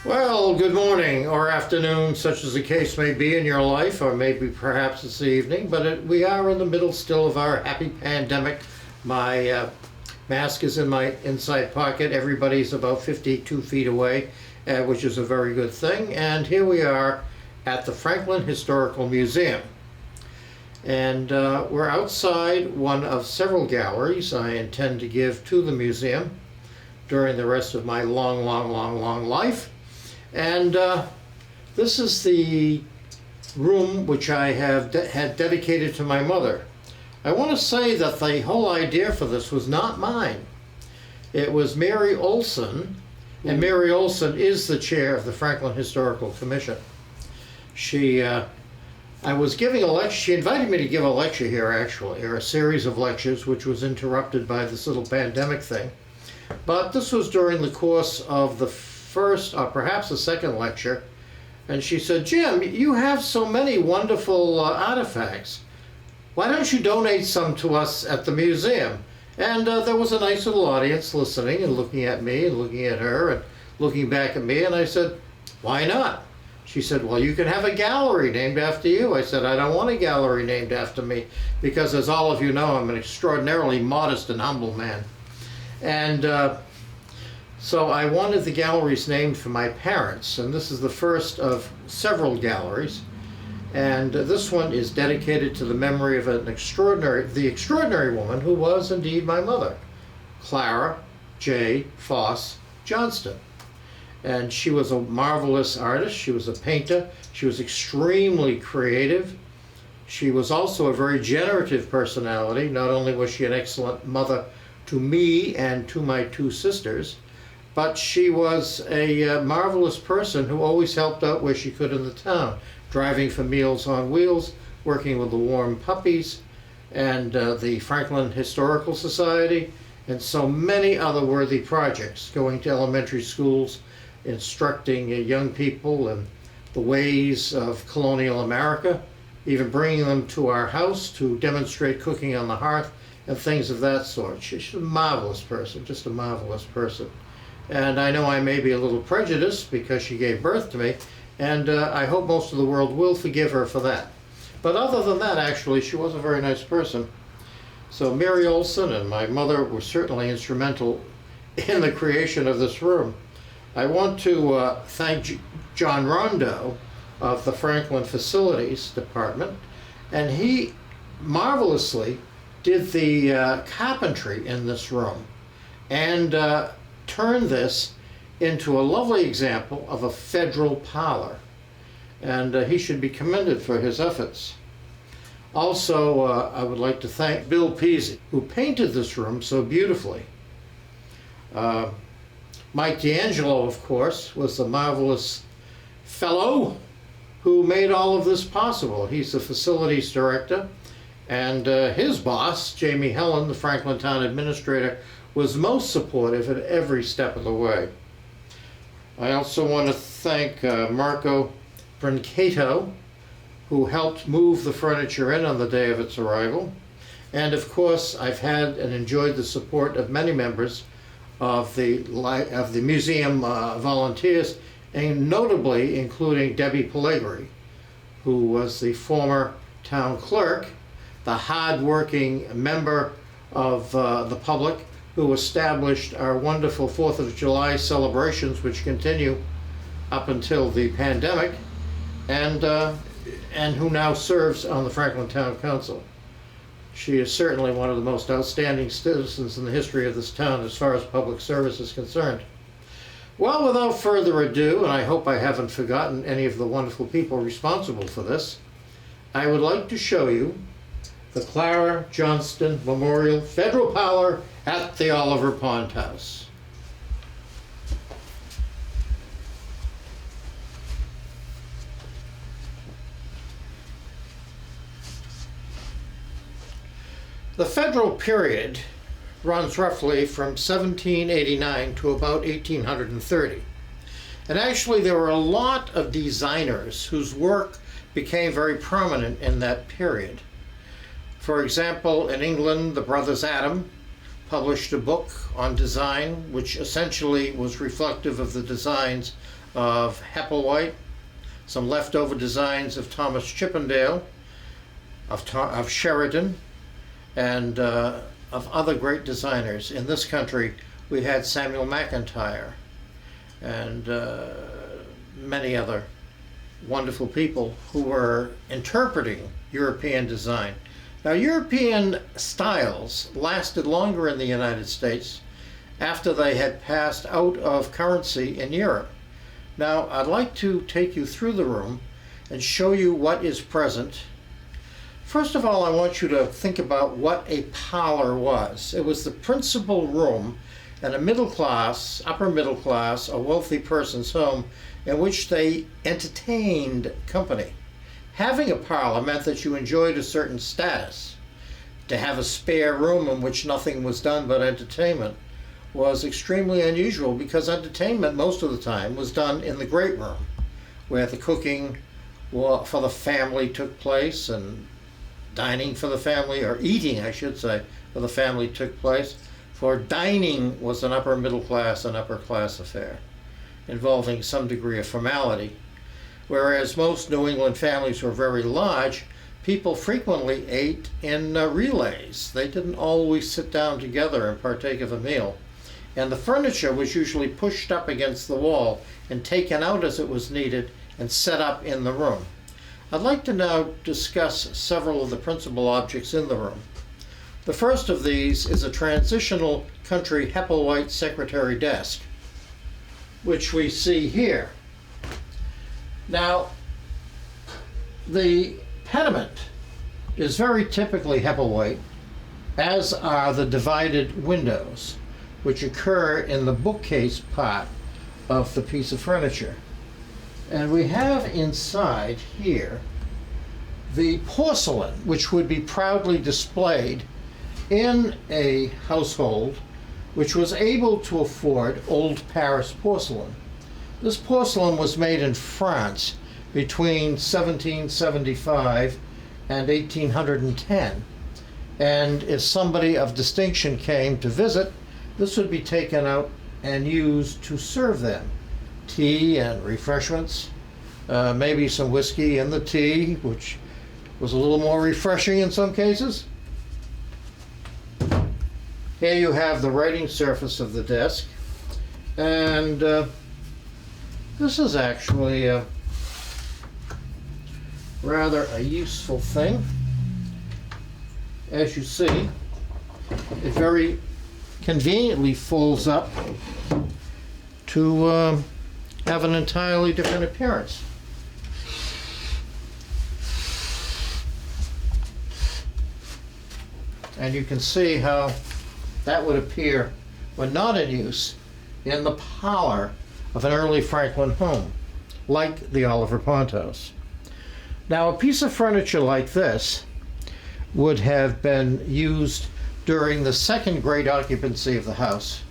Well, good morning or afternoon, such as the case may be in your life, or maybe perhaps this evening, but we are in the middle still of our happy pandemic. My mask is in my inside pocket. Everybody's about 52 feet away, which is a very good thing. And here we are at the Franklin Historical Museum. And we're outside one of several galleries I intend to give to the museum during the rest of my long life. And this is the room which I have had dedicated to my mother. I want to say that the whole idea for this was not mine. It was Mary Olson, and Mary Olson is the chair of the Franklin Historical Commission. I was giving a lecture. She invited me to give a lecture here, actually, or a series of lectures, which was interrupted by this little pandemic thing. But this was during the course of the first or perhaps the second lecture, and she said, "Jim, you have so many wonderful artifacts. Why don't you donate some to us at the museum?" And there was a nice little audience listening and looking at me and looking at her and looking back at me, and I said, "Why not?" She said, "Well, you can have a gallery named after you." I said, "I don't want a gallery named after me because, as all of you know, I'm an extraordinarily modest and humble man." And so I wanted the galleries named for my parents, and this is the first of several galleries. And this one is dedicated to the memory of the extraordinary woman who was indeed my mother, Clara Johnston. And she was a marvelous artist. She was a painter. She was extremely creative. She was also a very generative personality. Not only was she an excellent mother to me and to my two sisters, but she was a marvelous person who always helped out where she could in the town, driving for Meals on Wheels, working with the Warm Puppies, and the Franklin Historical Society, and so many other worthy projects, going to elementary schools, instructing young people in the ways of colonial America, even bringing them to our house to demonstrate cooking on the hearth and things of that sort. She's a marvelous person, just a marvelous person. And I know I may be a little prejudiced because she gave birth to me, and I hope most of the world will forgive her for that. But other than that, actually, she was a very nice person. So Mary Olson and my mother were certainly instrumental in the creation of this room. I want to thank John Rondo of the Franklin Facilities Department, and he marvelously did the carpentry in this room and turned this into a lovely example of a federal parlor, and he should be commended for his efforts. Also, I would like to thank Bill Peasy, who painted this room so beautifully. Mike D'Angelo, of course, was the marvelous fellow who made all of this possible. He's the facilities director, and his boss, Jamie Helen, the Franklin Town Administrator, was most supportive at every step of the way. I also want to thank Marco Brancato, who helped move the furniture in on the day of its arrival. And of course, I've had and enjoyed the support of many members of the museum volunteers, and notably including Debbie Pellegri, who was the former town clerk, the hard-working member of the public, who established our wonderful 4th of July celebrations, which continue up until the pandemic, and who now serves on the Franklin Town Council. She is certainly one of the most outstanding citizens in the history of this town as far as public service is concerned. Well, without further ado, and I hope I haven't forgotten any of the wonderful people responsible for this, I would like to show you the Clara Johnston Memorial Federal Parlor at the Oliver Pond House. The federal period runs roughly from 1789 to about 1830. And actually there were a lot of designers whose work became very prominent in that period. For example, in England, the brothers Adam published a book on design, which essentially was reflective of the designs of Hepplewhite, some leftover designs of Thomas Chippendale, of Sheridan, and of other great designers. In this country, we had Samuel McIntyre and many other wonderful people who were interpreting European design. Now, European styles lasted longer in the United States after they had passed out of currency in Europe. Now, I'd like to take you through the room and show you what is present. First of all, I want you to think about what a parlor was. It was the principal room in a middle class, upper middle class, a wealthy person's home in which they entertained company. Having a parlor meant that you enjoyed a certain status. To have a spare room in which nothing was done but entertainment was extremely unusual, because entertainment most of the time was done in the great room, where the cooking for the family took place, and dining for the family, or eating, I should say, for the family took place. For dining was an upper middle class and upper class affair, involving some degree of formality. Whereas most New England families were very large, people frequently ate in relays. They didn't always sit down together and partake of a meal. And the furniture was usually pushed up against the wall and taken out as it was needed and set up in the room. I'd like to now discuss several of the principal objects in the room. The first of these is a transitional country Hepplewhite secretary desk, which we see here. Now, the pediment is very typically Hepplewhite, as are the divided windows, which occur in the bookcase part of the piece of furniture. And we have inside here the porcelain, which would be proudly displayed in a household which was able to afford old Paris porcelain. This porcelain was made in France between 1775 and 1810. And if somebody of distinction came to visit, this would be taken out and used to serve them tea and refreshments, maybe some whiskey in the tea, which was a little more refreshing in some cases. Here you have the writing surface of the desk, and this is actually rather a useful thing. As you see, it very conveniently folds up to have an entirely different appearance. And you can see how that would appear when not in use in the parlor of an early Franklin home, like the Oliver Pond House. Now, a piece of furniture like this would have been used during the second great occupancy of the house,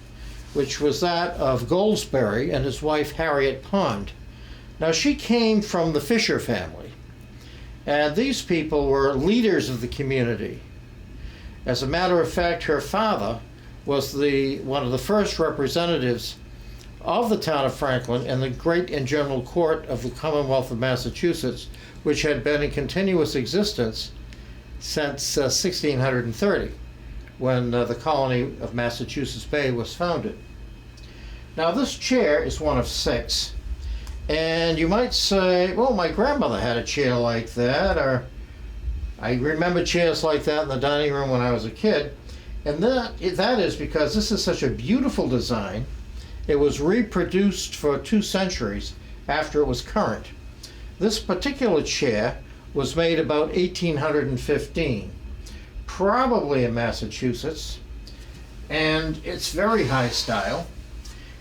which was that of Goldsberry and his wife Harriet Pond. Now, she came from the Fisher family, and these people were leaders of the community. As a matter of fact, her father was one of the first representatives of the town of Franklin in the Great and General Court of the Commonwealth of Massachusetts, which had been in continuous existence since 1630, when the colony of Massachusetts Bay was founded. Now, this chair is one of 6, and you might say, well, my grandmother had a chair like that, or I remember chairs like that in the dining room when I was a kid. And that is because this is such a beautiful design. It was reproduced for 2 centuries after it was current. This particular chair was made about 1815, probably in Massachusetts, and it's very high style.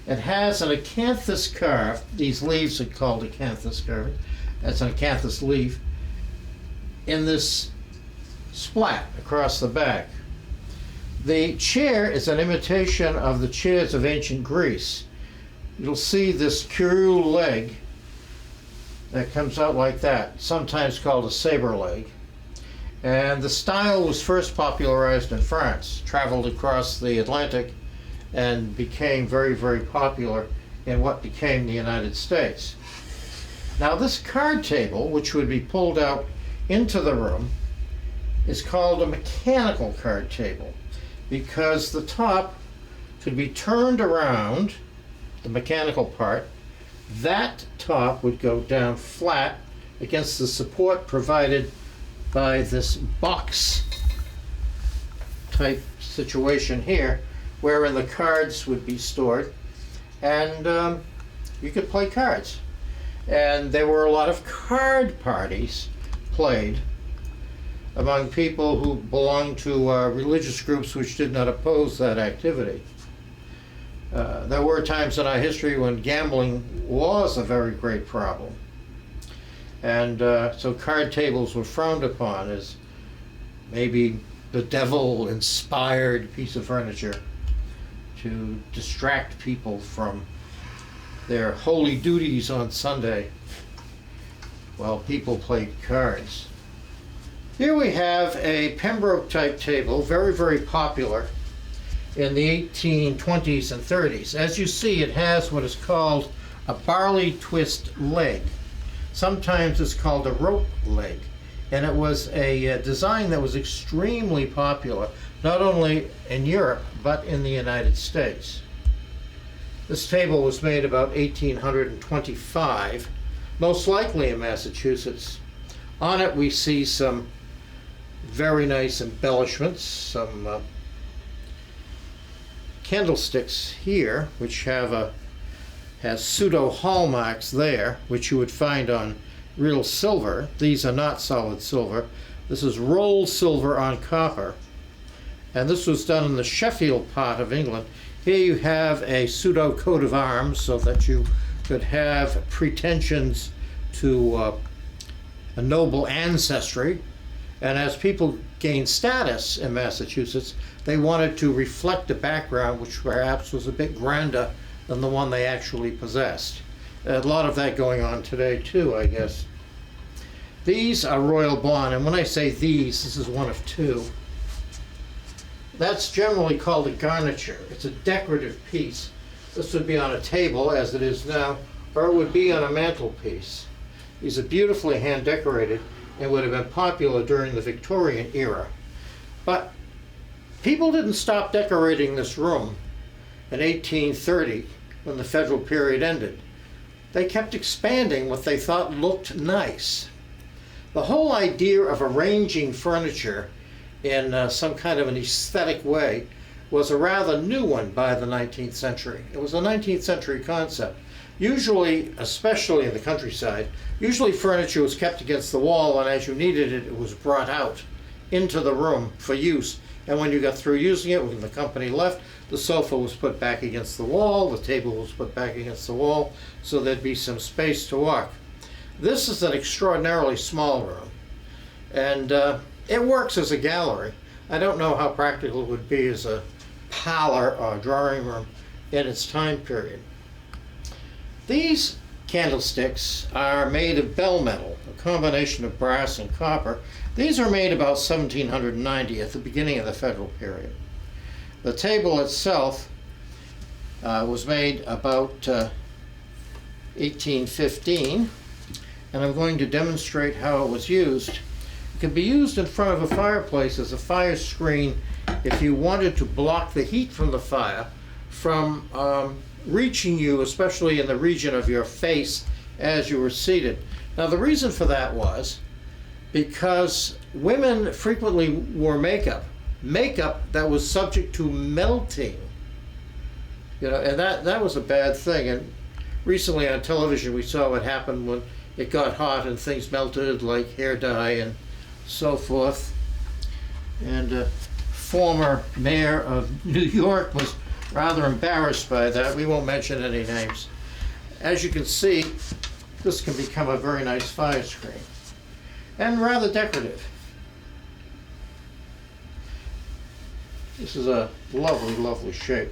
It has an acanthus carve. These leaves are called acanthus carving. That's an acanthus leaf in this splat across the back. The chair is an imitation of the chairs of ancient Greece. You'll see this curule leg that comes out like that, sometimes called a saber leg. And the style was first popularized in France, traveled across the Atlantic, and became very, very popular in what became the United States. Now this card table, which would be pulled out into the room, is called a mechanical card table because the top could be turned around, the mechanical part. That top would go down flat against the support provided by this box type situation here, wherein the cards would be stored, and you could play cards. And there were a lot of card parties played among people who belonged to religious groups which did not oppose that activity. There were times in our history when gambling was a very great problem. And so card tables were frowned upon as maybe the devil-inspired piece of furniture to distract people from their holy duties on Sunday while people played cards. Here we have a Pembroke type table, very, very popular in the 1820s and 30s. As you see, it has what is called a barley twist leg. Sometimes it's called a rope leg. And it was a design that was extremely popular, not only in Europe, but in the United States. This table was made about 1825, most likely in Massachusetts. On it we see some very nice embellishments, some candlesticks here, which has pseudo hallmarks there, which you would find on real silver. These are not solid silver. This is rolled silver on copper. And this was done in the Sheffield part of England. Here you have a pseudo coat of arms so that you could have pretensions to a noble ancestry. And as people gained status in Massachusetts, they wanted to reflect a background which perhaps was a bit grander than the one they actually possessed. A lot of that going on today too, I guess. These are royal blonde, and when I say these, this is one of two. That's generally called a garniture. It's a decorative piece. This would be on a table, as it is now, or it would be on a mantelpiece. These are beautifully hand decorated and would have been popular during the Victorian era. But people didn't stop decorating this room in 1830 when the federal period ended. They kept expanding what they thought looked nice. The whole idea of arranging furniture in some kind of an aesthetic way was a rather new one by the 19th century. It was a 19th century concept. Usually, especially in the countryside, usually furniture was kept against the wall, and as you needed it, it was brought out into the room for use. And when you got through using it, when the company left, the sofa was put back against the wall, the table was put back against the wall, so there'd be some space to walk. This is an extraordinarily small room, and it works as a gallery. I don't know how practical it would be as a parlor or drawing room in its time period. These candlesticks are made of bell metal, a combination of brass and copper. These are made about 1790, at the beginning of the federal period. The table itself was made about 1815, and I'm going to demonstrate how it was used. It can be used in front of a fireplace as a fire screen if you wanted to block the heat from the fire from reaching you, especially in the region of your face as you were seated. Now the reason for that was because women frequently wore makeup that was subject to melting, and that was a bad thing. And recently on television we saw what happened when it got hot and things melted, like hair dye and so forth. And a former mayor of New York was rather embarrassed by that. We won't mention any names. As you can see, this can become a very nice fire screen and rather decorative. This is a lovely, lovely shape.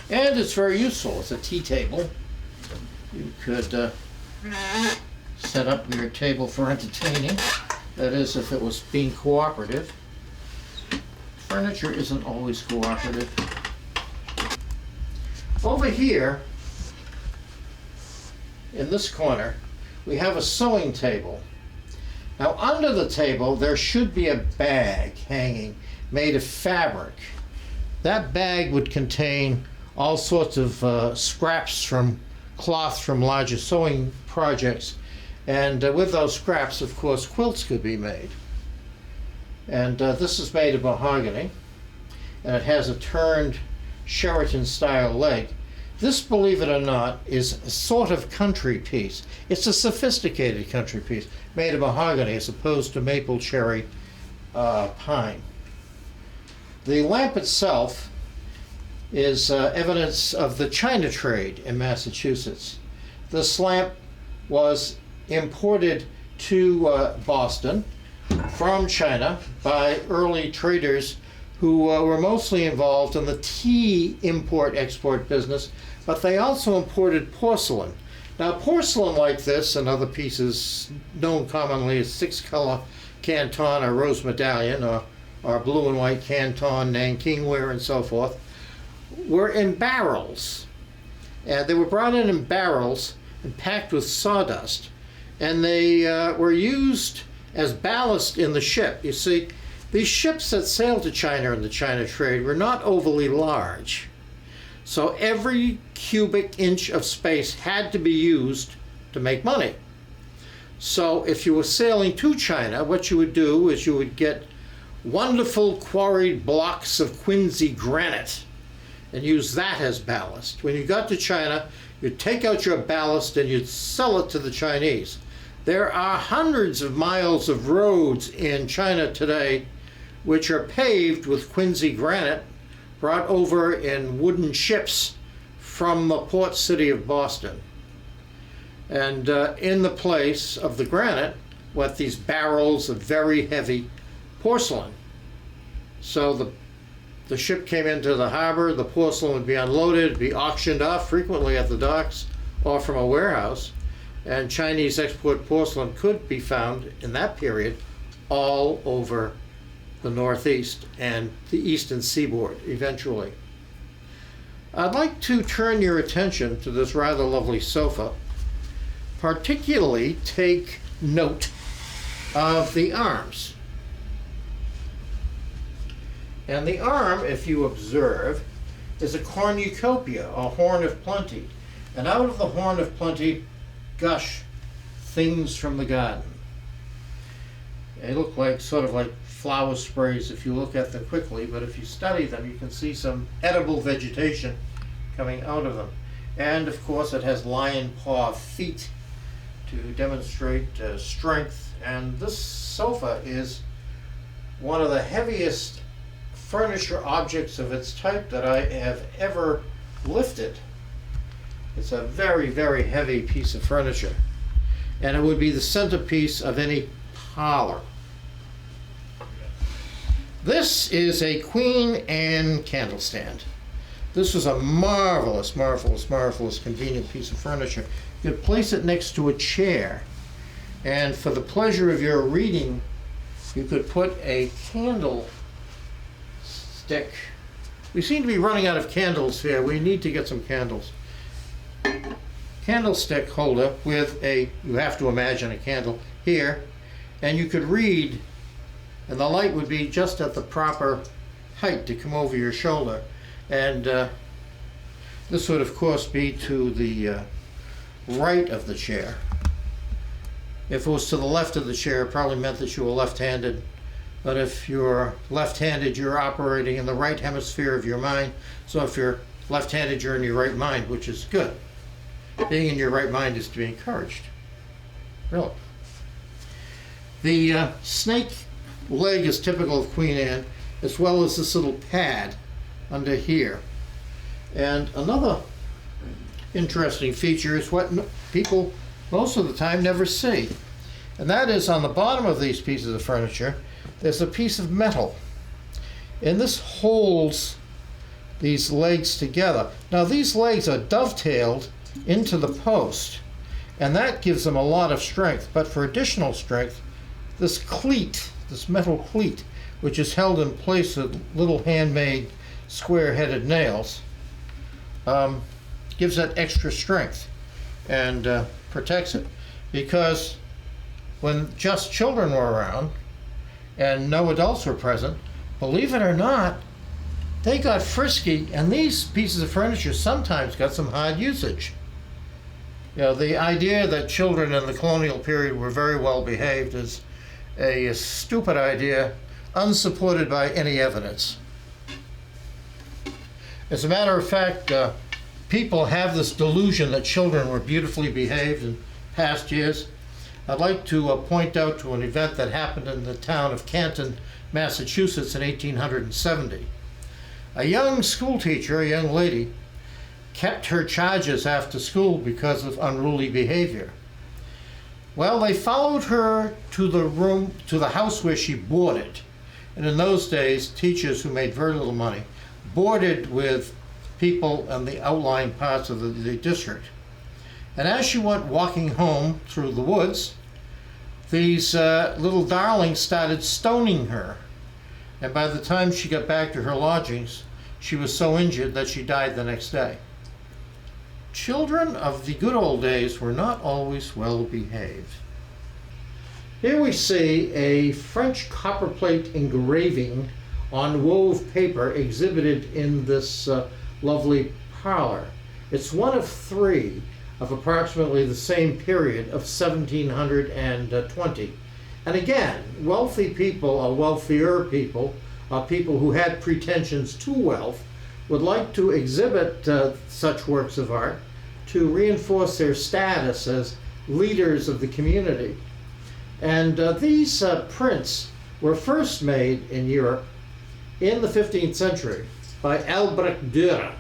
And it's very useful. It's a tea table. You could set up your table for entertaining. That is, if it was being cooperative. Furniture isn't always cooperative. Over here, in this corner, we have a sewing table. Now under the table there should be a bag hanging made of fabric. That bag would contain all sorts of scraps from cloth from larger sewing projects, and with those scraps, of course, quilts could be made. And this is made of mahogany, and it has a turned Sheraton style leg. This, believe it or not, is a sort of country piece. It's a sophisticated country piece made of mahogany as opposed to maple cherry pine. The lamp itself is evidence of the China trade in Massachusetts. This lamp was imported to Boston from China by early traders who were mostly involved in the tea import-export business, but they also imported porcelain. Now, porcelain like this and other pieces known commonly as six-color Canton or rose medallion or blue and white Canton, Nanking ware, and so forth, were in barrels. And they were brought in barrels and packed with sawdust. And they were used as ballast in the ship. You see, these ships that sailed to China in the China trade were not overly large. So every cubic inch of space had to be used to make money. So if you were sailing to China, what you would do is you would get wonderful quarried blocks of Quincy granite and use that as ballast. When you got to China, you'd take out your ballast and you'd sell it to the Chinese. There are hundreds of miles of roads in China today which are paved with Quincy granite brought over in wooden ships from the port city of Boston. And in the place of the granite, what these barrels of very heavy porcelain. So the ship came into the harbor, the porcelain would be unloaded, be auctioned off frequently at the docks or from a warehouse, and Chinese export porcelain could be found in that period all over the Northeast and the Eastern Seaboard eventually. I'd like to turn your attention to this rather lovely sofa. Particularly take note of the arms. And the arm, if you observe, is a cornucopia, a horn of plenty. And out of the horn of plenty gush things from the garden. They look like sort of like flower sprays if you look at them quickly, but if you study them, you can see some edible vegetation coming out of them. And of course, it has lion paw feet to demonstrate strength. And this sofa is one of the heaviest furniture objects of its type that I have ever lifted. It's a very, very heavy piece of furniture, and it would be the centerpiece of any parlor. This is a Queen Anne candle stand. This was a marvelous, marvelous, marvelous convenient piece of furniture. You could place it next to a chair, and for the pleasure of your reading, you could put a candle stick. We seem to be running out of candles here. We need to get some candles. Candlestick holder with you have to imagine a candle here, and you could read, and the light would be just at the proper height to come over your shoulder. And this would of course be to the right of the chair. If it was to the left of the chair, it probably meant that you were left-handed. But if you're left-handed, you're operating in the right hemisphere of your mind. So if you're left-handed, you're in your right mind, which is good. Being in your right mind is to be encouraged. Really. The snake leg is typical of Queen Anne, as well as this little pad under here. And another interesting feature is what people most of the time never see. And that is on the bottom of these pieces of furniture, there's a piece of metal. And this holds these legs together. Now these legs are dovetailed into the post. And that gives them a lot of strength. But for additional strength, this cleat, this metal cleat, which is held in place with little handmade square-headed nails, gives that extra strength and protects it. Because when just children were around and no adults were present, believe it or not, they got frisky, and these pieces of furniture sometimes got some hard usage. You know, the idea that children in the colonial period were very well behaved is a stupid idea, unsupported by any evidence. As a matter of fact, people have this delusion that children were beautifully behaved in past years. I'd like to point out to an event that happened in the town of Canton, Massachusetts in 1870. A young school teacher, a young lady, kept her charges after school because of unruly behavior. Well, they followed her to the house where she boarded. And in those days, teachers who made very little money boarded with people in the outlying parts of the district. And as she went walking home through the woods, these little darlings started stoning her. And by the time she got back to her lodgings, she was so injured that she died the next day. Children of the good old days were not always well behaved. Here we see a French copperplate engraving on wove paper exhibited in this lovely parlor. It's one of three of approximately the same period of 1720. And again, wealthy people, or wealthier people, people who had pretensions to wealth, would like to exhibit such works of art to reinforce their status as leaders of the community. And these prints were first made in Europe in the 15th century by Albrecht Dürer.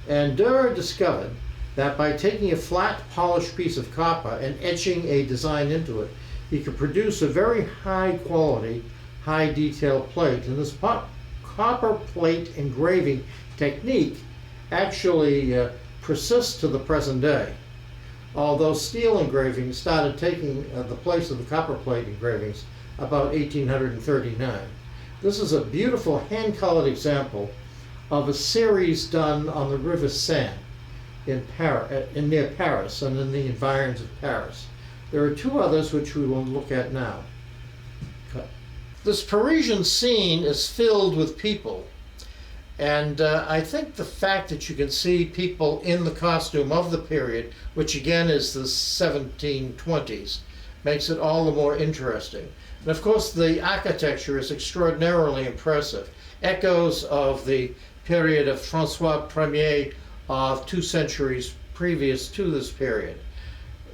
And Dürer discovered that by taking a flat, polished piece of copper and etching a design into it, he could produce a very high quality, high detail plate. And this copper plate engraving technique actually persists to the present day, although steel engravings started taking the place of the copper plate engravings about 1839. This is a beautiful hand-colored example of a series done on the River Seine near Paris and in the environs of Paris. There are two others which we will look at now. Okay. This Parisian scene is filled with people, and I think the fact that you can see people in the costume of the period, which again is the 1720s, makes it all the more interesting. And of course the architecture is extraordinarily impressive. Echoes of the period of Francois Ier of 2 centuries previous to this period.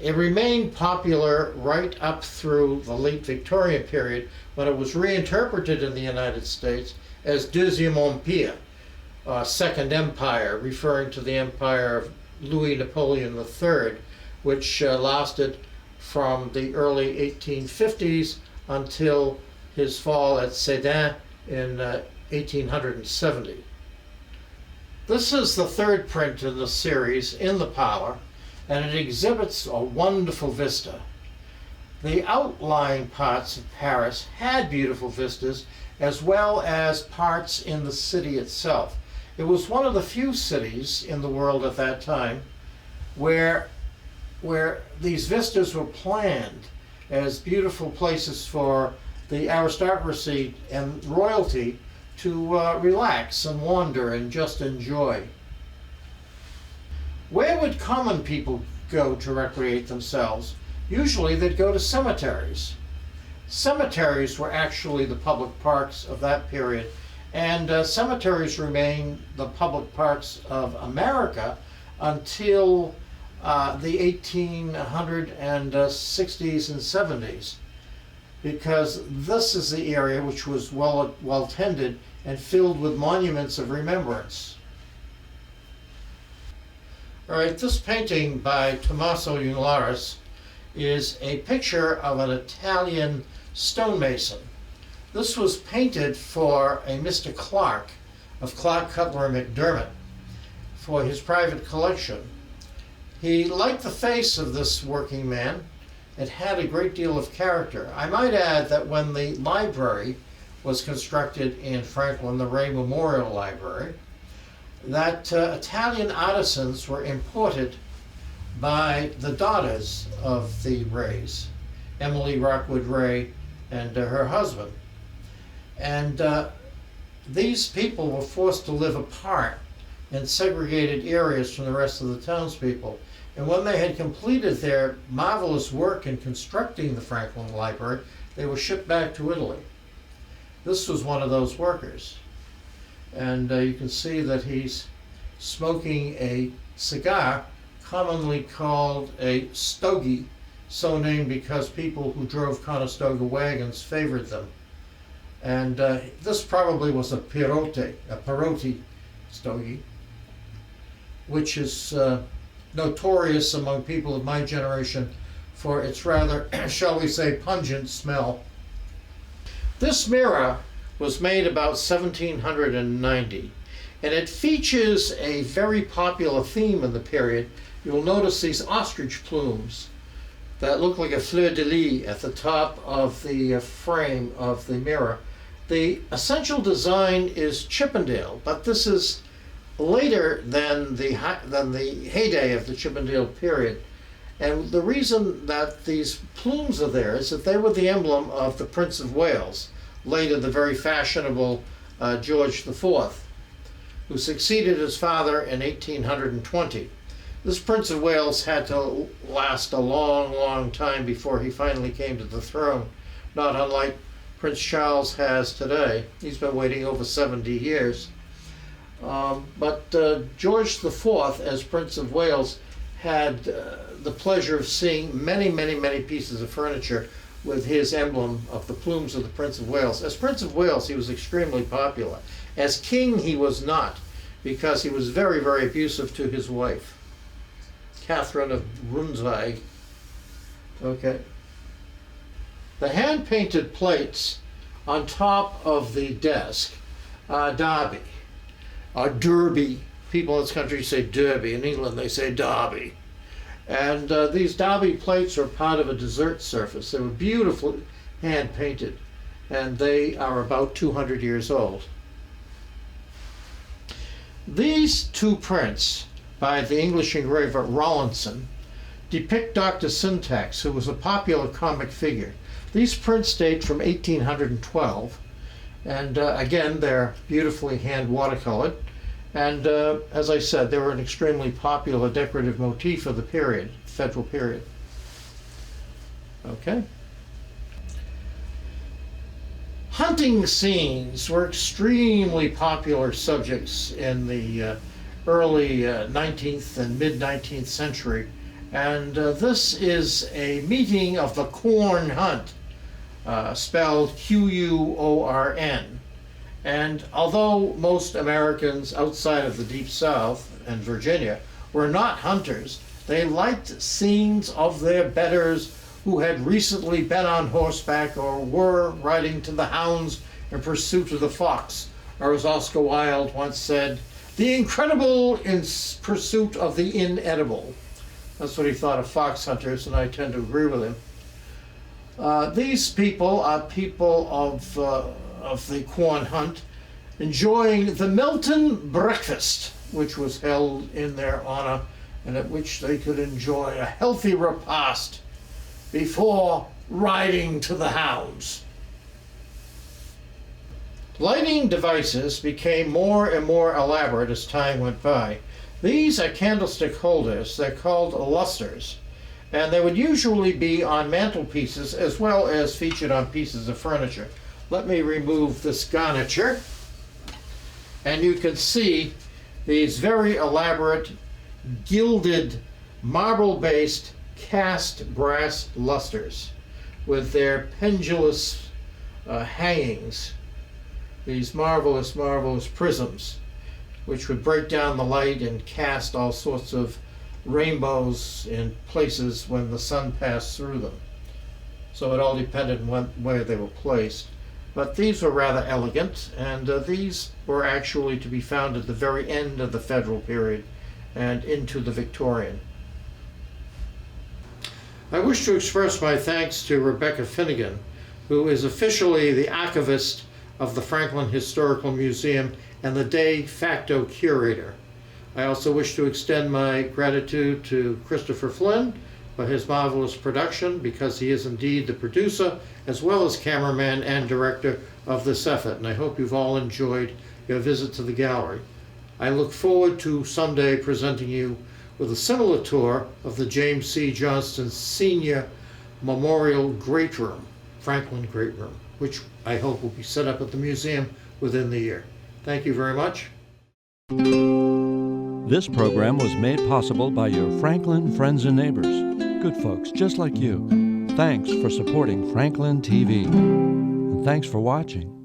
It remained popular right up through the late Victorian period, when it was reinterpreted in the United States as Deuxième Empire, Second Empire, referring to the empire of Louis Napoleon III, which lasted from the early 1850s until his fall at Sedan in 1870. This is the third print in the series in the parlor, and it exhibits a wonderful vista. The outlying parts of Paris had beautiful vistas, as well as parts in the city itself. It was one of the few cities in the world at that time where these vistas were planned as beautiful places for the aristocracy and royalty to relax and wander and just enjoy. Where would common people go to recreate themselves? Usually they'd go to cemeteries. Cemeteries were actually the public parks of that period, and cemeteries remained the public parks of America until the 1860s and 70s, because this is the area which was well tended and filled with monuments of remembrance. All right, this painting by Tommaso Junglaris is a picture of an Italian stonemason. This was painted for a Mr. Clark of Clark, Cutler, and McDermott for his private collection. He liked the face of this working man. It had a great deal of character. I might add that when the library was constructed in Franklin, the Ray Memorial Library, that Italian artisans were imported by the daughters of the Rays, Emily Rockwood Ray and her husband. And these people were forced to live apart in segregated areas from the rest of the townspeople. And when they had completed their marvelous work in constructing the Franklin Library, they were shipped back to Italy. This was one of those workers. And you can see that he's smoking a cigar commonly called a stogie, so named because people who drove Conestoga wagons favored them. And this probably was a Perotti stogie, which is notorious among people of my generation for its rather, shall we say, pungent smell. This mirror was made about 1790, and it features a very popular theme in the period. You'll notice these ostrich plumes that look like a fleur de lis at the top of the frame of the mirror. The essential design is Chippendale, but this is later than the heyday of the Chippendale period. And the reason that these plumes are there is that they were the emblem of the Prince of Wales, later the very fashionable George IV, who succeeded his father in 1820. This Prince of Wales had to last a long, long time before he finally came to the throne, not unlike Prince Charles has today. He's been waiting over 70 years. But George IV, as Prince of Wales, had the pleasure of seeing many, many, many pieces of furniture with his emblem of the plumes of the Prince of Wales. As Prince of Wales, he was extremely popular. As king, he was not, because he was very, very abusive to his wife, Catherine of Brunswick. Okay. The hand-painted plates on top of the desk are Derby, or Derby. People in this country say Derby. In England, they say Derby. And these Derby plates are part of a dessert surface. They were beautifully hand-painted, and they are about 200 years old. These two prints by the English engraver Rawlinson depict Dr. Syntax, who was a popular comic figure. These prints date from 1812, and again, they're beautifully hand watercolored. And as I said, they were an extremely popular decorative motif of the period, federal period. Okay. Hunting scenes were extremely popular subjects in the early 19th and mid-19th century. And this is a meeting of the corn hunt, spelled Q-U-O-R-N. And although most Americans outside of the Deep South and Virginia were not hunters, they liked scenes of their betters who had recently been on horseback or were riding to the hounds in pursuit of the fox, or as Oscar Wilde once said, the incredible in pursuit of the inedible. That's what he thought of fox hunters, and I tend to agree with him. These people are people of the corn hunt, enjoying the Milton breakfast, which was held in their honor, and at which they could enjoy a healthy repast before riding to the hounds. Lighting devices became more and more elaborate as time went by. These are candlestick holders. They're called lustres, and they would usually be on mantelpieces as well as featured on pieces of furniture. Let me remove this garniture, and you can see these very elaborate, gilded, marble-based cast brass lustres with their pendulous hangings, these marvelous, marvelous prisms, which would break down the light and cast all sorts of rainbows in places when the sun passed through them. So it all depended on where they were placed. But these were rather elegant, and these were actually to be found at the very end of the federal period and into the Victorian. I wish to express my thanks to Rebecca Finnegan, who is officially the archivist of the Franklin Historical Museum and the de facto curator. I also wish to extend my gratitude to Christopher Flynn for his marvelous production, because he is indeed the producer as well as cameraman and director of this effort, and I hope you've all enjoyed your visit to the gallery. I look forward to someday presenting you with a similar tour of the James C. Johnston Senior Memorial Great Room, Franklin Great Room, which I hope will be set up at the museum within the year. Thank you very much. This program was made possible by your Franklin friends and neighbors, good folks just like you. Thanks for supporting Franklin TV. And thanks for watching.